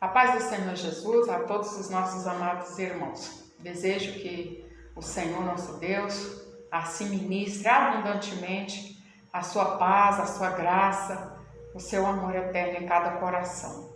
A paz do Senhor Jesus a todos os nossos amados irmãos. Desejo que o Senhor nosso Deus assim ministre abundantemente a sua paz, a sua graça, o seu amor eterno em cada coração.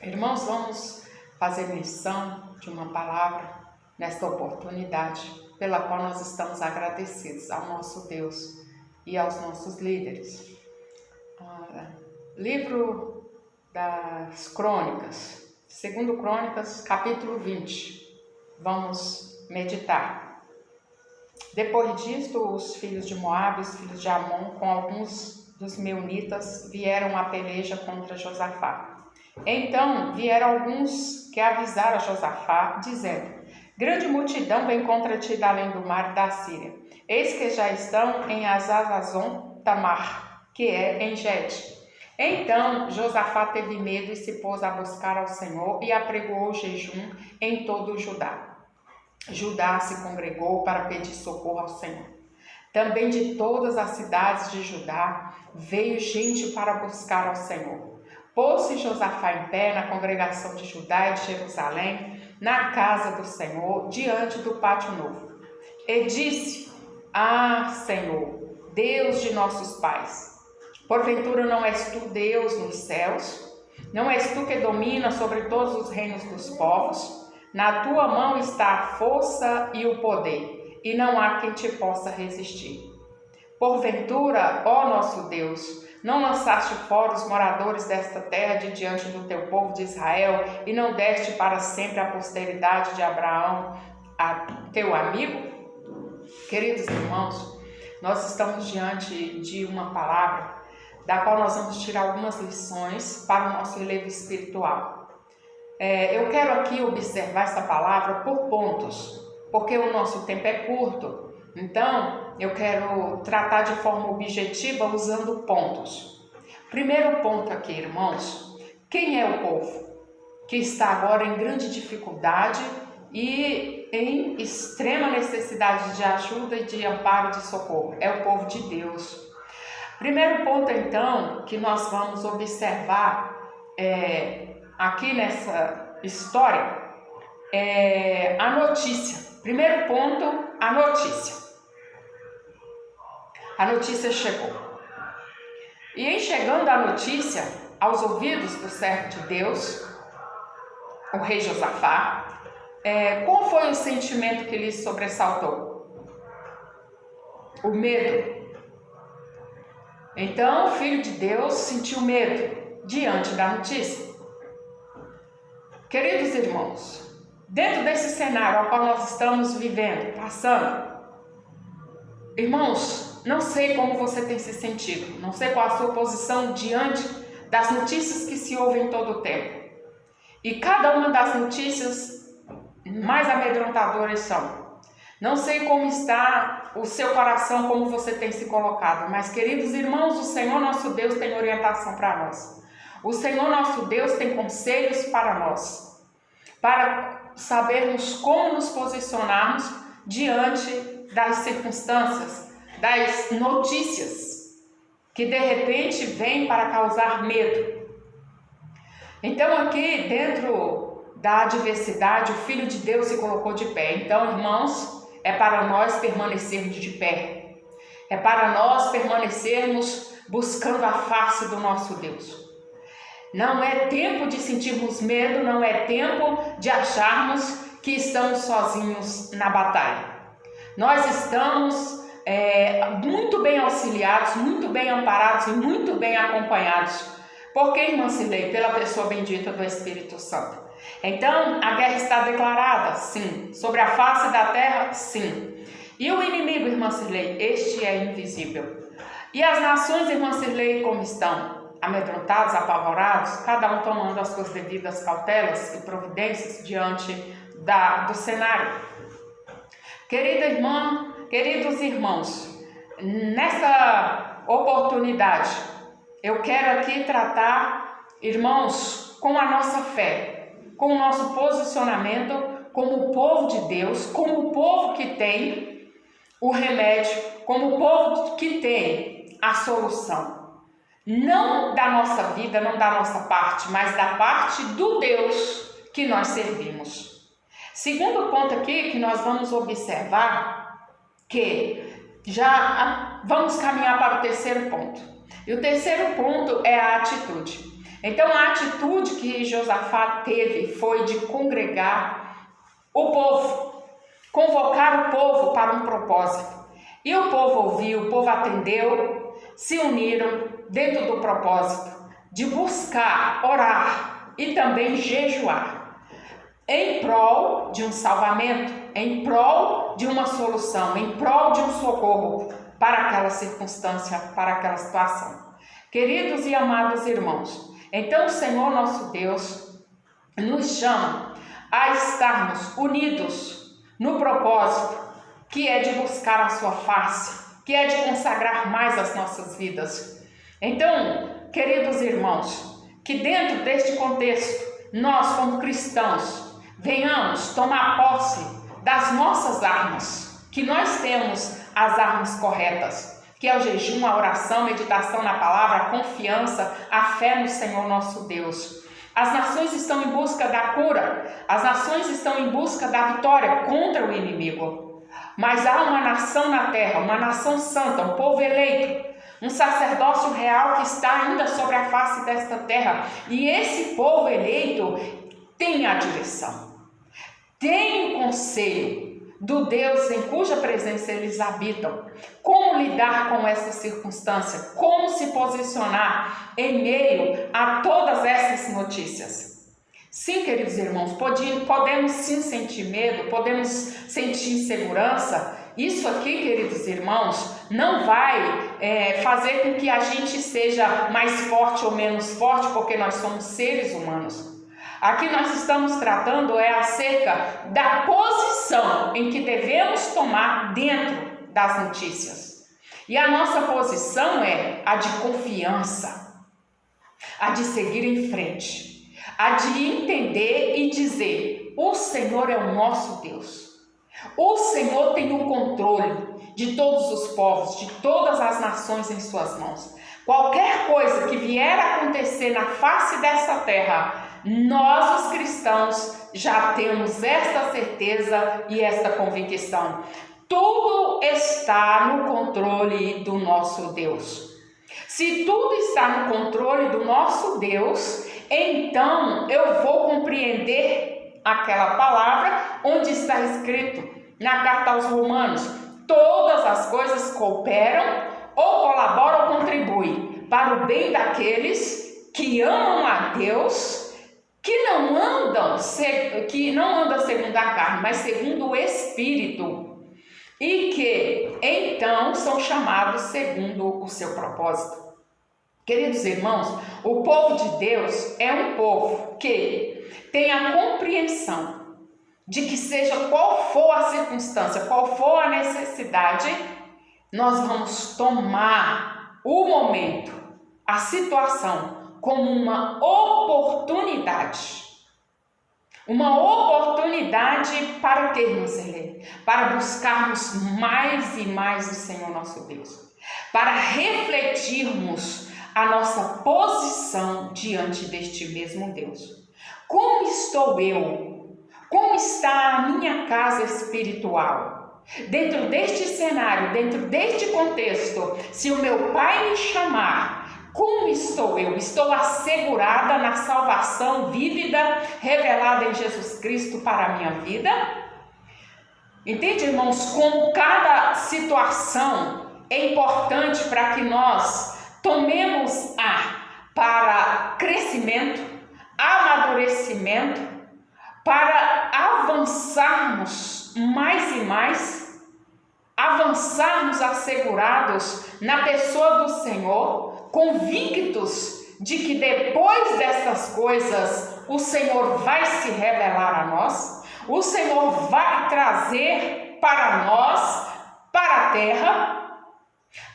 Irmãos, vamos fazer menção de uma palavra nesta oportunidade, pela qual nós estamos agradecidos ao nosso Deus e aos nossos líderes. Livro das Crônicas, 2 Crônicas, capítulo 20. Vamos meditar. Depois disto, os filhos de Moabe, os filhos de Amon, com alguns dos meunitas, vieram à peleja contra Josafá. Então vieram alguns que avisaram a Josafá, dizendo: grande multidão vem contra ti da além do mar da Síria. Eis que já estão em Hazazon Tamar, que é em Gede. Então Josafá teve medo e se pôs a buscar ao Senhor e apregoou jejum em todo o Judá. Judá se congregou para pedir socorro ao Senhor. Também de todas as cidades de Judá veio gente para buscar ao Senhor. Pôs-se Josafá em pé na congregação de Judá e de Jerusalém, na casa do Senhor, diante do pátio novo. E disse: Ah, Senhor, Deus de nossos pais, porventura não és tu Deus nos céus? Não és tu que domina sobre todos os reinos dos povos? Na tua mão está a força e o poder, e não há quem te possa resistir. Porventura, ó nosso Deus, não lançaste fora os moradores desta terra de diante do teu povo de Israel, e não deste para sempre a posteridade de Abraão, a teu amigo? Queridos irmãos, nós estamos diante de uma palavra da qual nós vamos tirar algumas lições para o nosso relevo espiritual. Eu quero aqui observar essa palavra por pontos, porque o nosso tempo é curto. Então, eu quero tratar de forma objetiva usando pontos. Primeiro ponto aqui, irmãos: quem é o povo que está agora em grande dificuldade e em extrema necessidade de ajuda e de amparo, de socorro? É o povo de Deus. Primeiro ponto, então, que nós vamos observar aqui nessa história é a notícia. Primeiro ponto, a notícia. A notícia chegou. E em chegando a notícia aos ouvidos do servo de Deus, o rei Josafá, qual foi o sentimento que lhe sobressaltou? O medo. Então, o filho de Deus sentiu medo diante da notícia. Queridos irmãos, dentro desse cenário ao qual nós estamos vivendo, passando, irmãos, não sei como você tem se sentido, não sei qual a sua posição diante das notícias que se ouvem todo o tempo. E cada uma das notícias mais amedrontadoras são. Não sei como está o seu coração, como você tem se colocado, mas, queridos irmãos, o Senhor nosso Deus tem orientação para nós. O Senhor nosso Deus tem conselhos para nós, para sabermos como nos posicionarmos diante das circunstâncias, das notícias que de repente vêm para causar medo. Então, aqui dentro da adversidade, o Filho de Deus se colocou de pé. Então, irmãos, é para nós permanecermos de pé. É para nós permanecermos buscando a face do nosso Deus. Não é tempo de sentirmos medo, não é tempo de acharmos que estamos sozinhos na batalha. Nós estamos muito bem auxiliados, muito bem amparados e muito bem acompanhados. Por que, irmã Cirlei? Pela pessoa bendita do Espírito Santo. Então, a guerra está declarada? Sim. Sobre a face da terra? Sim. E o inimigo, irmã Cirlei? Este é invisível. E as nações, irmã Cirlei, como estão? Amedrontados, apavorados, cada um tomando as suas devidas cautelas e providências diante do cenário. Querida irmã, queridos irmãos, nessa oportunidade, eu quero aqui tratar, irmãos, com a nossa fé, com o nosso posicionamento como o povo de Deus, como o povo que tem o remédio, como o povo que tem a solução. Não da nossa vida, não da nossa parte, mas da parte do Deus que nós servimos. Segundo ponto aqui que nós vamos observar, que já vamos caminhar para o terceiro ponto. E o terceiro ponto é a atitude. Então a atitude que Josafá teve foi de congregar o povo, convocar o povo para um propósito. E o povo ouviu, o povo atendeu, se uniram dentro do propósito de buscar, orar e também jejuar, em prol de um salvamento, em prol de uma solução, em prol de um socorro para aquela circunstância, para aquela situação. Queridos e amados irmãos, então o Senhor nosso Deus nos chama a estarmos unidos no propósito, que é de buscar a sua face, que é de consagrar mais as nossas vidas. Então, queridos irmãos, que dentro deste contexto, nós como cristãos, venhamos tomar posse das nossas armas, que nós temos as armas corretas, que é o jejum, a oração, a meditação na palavra, a confiança, a fé no Senhor nosso Deus. As nações estão em busca da cura, as nações estão em busca da vitória contra o inimigo. Mas há uma nação na terra, uma nação santa, um povo eleito, um sacerdócio real que está ainda sobre a face desta terra. E esse povo eleito tem a direção, tem o conselho do Deus em cuja presença eles habitam. Como lidar com essa circunstância? Como se posicionar em meio a todas essas notícias? Sim, queridos irmãos, podemos sim sentir medo, podemos sentir insegurança. Isso aqui, queridos irmãos, não vai fazer com que a gente seja mais forte ou menos forte, porque nós somos seres humanos. Aqui nós estamos tratando acerca da posição em que devemos tomar dentro das notícias. E a nossa posição é a de confiança, a de seguir em frente, a de entender e dizer: o Senhor é o nosso Deus. O Senhor tem o controle de todos os povos, de todas as nações em suas mãos. Qualquer coisa que vier a acontecer na face dessa terra, nós, os cristãos, já temos esta certeza e esta convicção. Tudo está no controle do nosso Deus. Se tudo está no controle do nosso Deus, então eu vou compreender aquela palavra onde está escrito na carta aos Romanos: todas as coisas cooperam ou colaboram ou contribuem para o bem daqueles que amam a Deus, que não andam segundo a carne, mas segundo o Espírito, e que então são chamados segundo o seu propósito. Queridos irmãos, o povo de Deus é um povo que tem a compreensão de que seja qual for a circunstância, qual for a necessidade, nós vamos tomar o momento, a situação, como uma oportunidade. Uma oportunidade para termos Ele, para buscarmos mais e mais o Senhor nosso Deus, para refletirmos a nossa posição diante deste mesmo Deus. Como estou eu? Como está a minha casa espiritual? Dentro deste cenário, dentro deste contexto, se o meu Pai me chamar, como estou eu? Estou assegurada na salvação vívida, revelada em Jesus Cristo para a minha vida? Entende, irmãos, como cada situação é importante para que nós tomemos para crescimento, amadurecimento, para avançarmos mais e mais, avançarmos assegurados na pessoa do Senhor, convictos de que depois destas coisas o Senhor vai se revelar a nós, o Senhor vai trazer para nós, para a terra,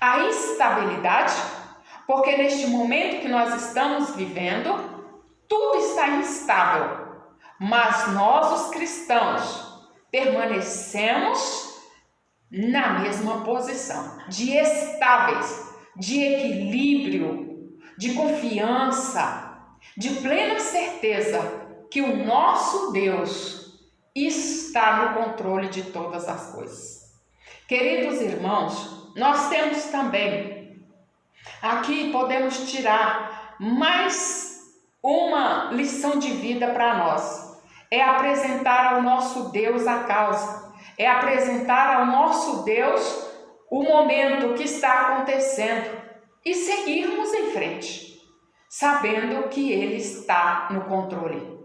a estabilidade, porque neste momento que nós estamos vivendo, tudo está instável, mas nós, os cristãos, permanecemos na mesma posição, de estáveis, de equilíbrio, de confiança, de plena certeza que o nosso Deus está no controle de todas as coisas. Queridos irmãos, nós temos também, aqui podemos tirar mais uma lição de vida para nós. É apresentar ao nosso Deus a causa, é apresentar ao nosso Deus o momento que está acontecendo e seguirmos em frente, sabendo que Ele está no controle.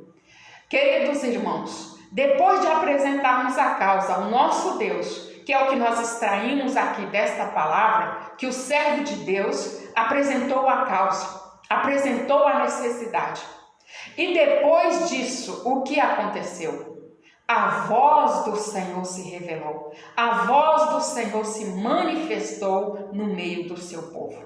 Queridos irmãos, depois de apresentarmos a causa ao nosso Deus, que é o que nós extraímos aqui desta palavra, que o servo de Deus apresentou a causa, apresentou a necessidade. E depois disso, o que aconteceu? A voz do Senhor se revelou, a voz do Senhor se manifestou no meio do seu povo.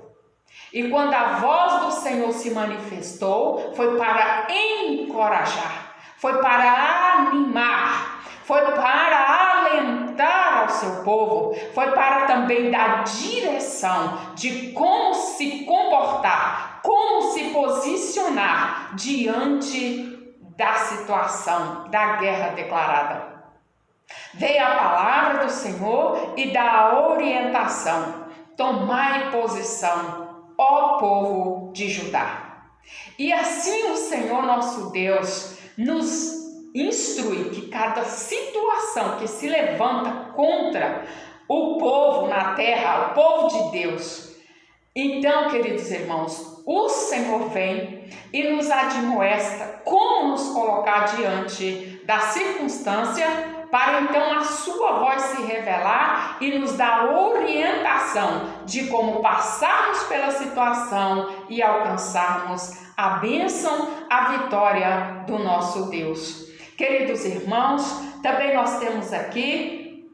E quando a voz do Senhor se manifestou, foi para encorajar, foi para animar, foi para alentar ao seu povo, foi para também dar direção de como se comportar, como se posicionar diante da situação, da guerra declarada. Veio a palavra do Senhor e dá a orientação: tomai posição, ó povo de Judá. E assim o Senhor nosso Deus nos instrui que cada situação que se levanta contra o povo na terra, o povo de Deus, então, queridos irmãos, o Senhor vem e nos admoesta como nos colocar diante da circunstância, para então a sua voz se revelar e nos dar orientação de como passarmos pela situação e alcançarmos a bênção, a vitória do nosso Deus. Queridos irmãos, também nós temos aqui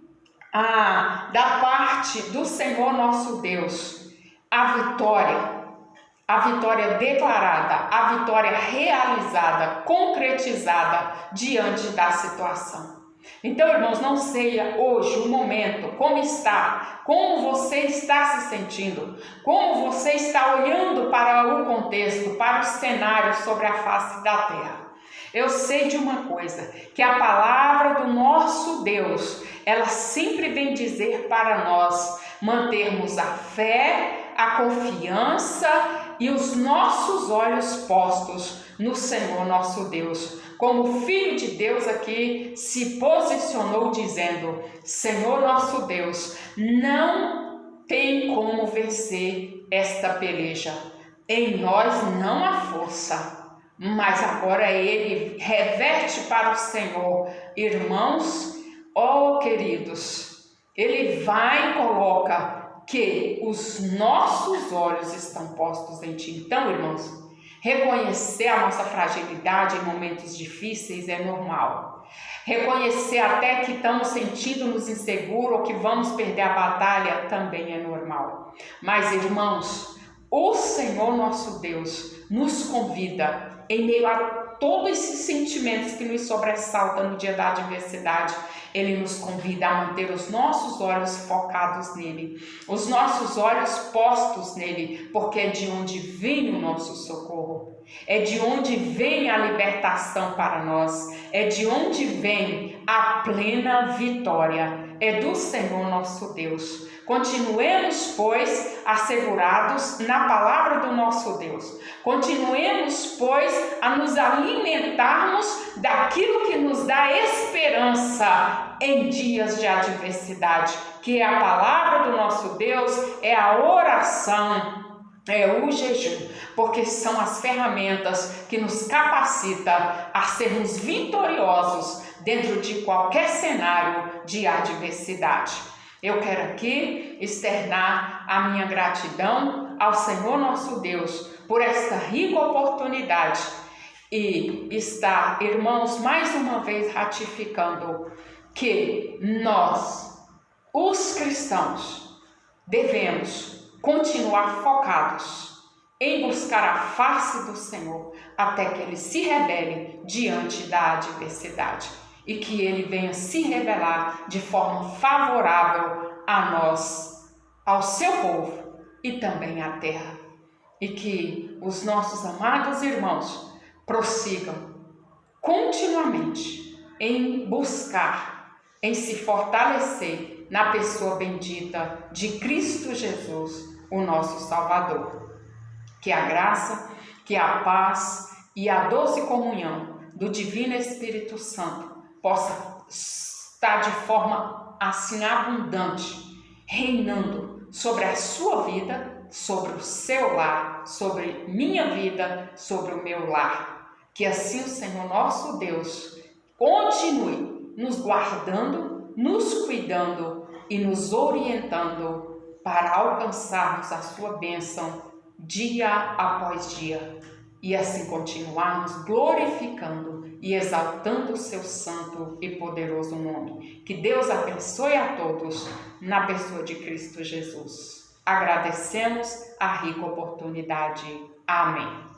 da parte do Senhor nosso Deus, a vitória declarada, a vitória realizada, concretizada diante da situação. Então, irmãos, não sei hoje o momento, como está, como você está se sentindo, como você está olhando para o contexto, para o cenário sobre a face da terra. Eu sei de uma coisa, que a palavra do nosso Deus, ela sempre vem dizer para nós mantermos a fé, a confiança e os nossos olhos postos no Senhor nosso Deus. Como o Filho de Deus aqui se posicionou dizendo: Senhor nosso Deus, não tem como vencer esta peleja. Em nós não há força, mas agora Ele reverte para o Senhor. Irmãos, queridos, Ele vai e coloca que os nossos olhos estão postos em Ti. Então, irmãos, reconhecer a nossa fragilidade em momentos difíceis é normal. Reconhecer até que estamos sentindo-nos inseguros ou que vamos perder a batalha também é normal. Mas, irmãos, o Senhor nosso Deus nos convida, em meio a todos esses sentimentos que nos sobressaltam no dia da adversidade, Ele nos convida a manter os nossos olhos focados nele, os nossos olhos postos nele, porque é de onde vem o nosso socorro, é de onde vem a libertação para nós, é de onde vem a plena vitória, é do Senhor nosso Deus. Continuemos, pois, assegurados na palavra do nosso Deus. Continuemos, pois, a nos alimentarmos daquilo que nos dá esperança em dias de adversidade, que é a palavra do nosso Deus, é a oração, é o jejum, porque são as ferramentas que nos capacitam a sermos vitoriosos dentro de qualquer cenário de adversidade. Eu quero aqui externar a minha gratidão ao Senhor nosso Deus por esta rica oportunidade e estar, irmãos, mais uma vez ratificando que nós, os cristãos, devemos continuar focados em buscar a face do Senhor até que Ele se revele diante da adversidade e que Ele venha se revelar de forma favorável a nós, ao seu povo e também à terra. e que os nossos amados irmãos prossigam continuamente em buscar, em se fortalecer na pessoa bendita de Cristo Jesus, o nosso Salvador. Que a graça, que a paz e a doce comunhão do Divino Espírito Santo possa estar de forma assim abundante, reinando sobre a sua vida, sobre o seu lar, sobre minha vida, sobre o meu lar. Que assim o Senhor nosso Deus continue nos guardando, nos cuidando e nos orientando para alcançarmos a sua bênção dia após dia, e assim continuarmos glorificando e exaltando o seu santo e poderoso nome. Que Deus abençoe a todos na pessoa de Cristo Jesus. Agradecemos a rica oportunidade. Amém.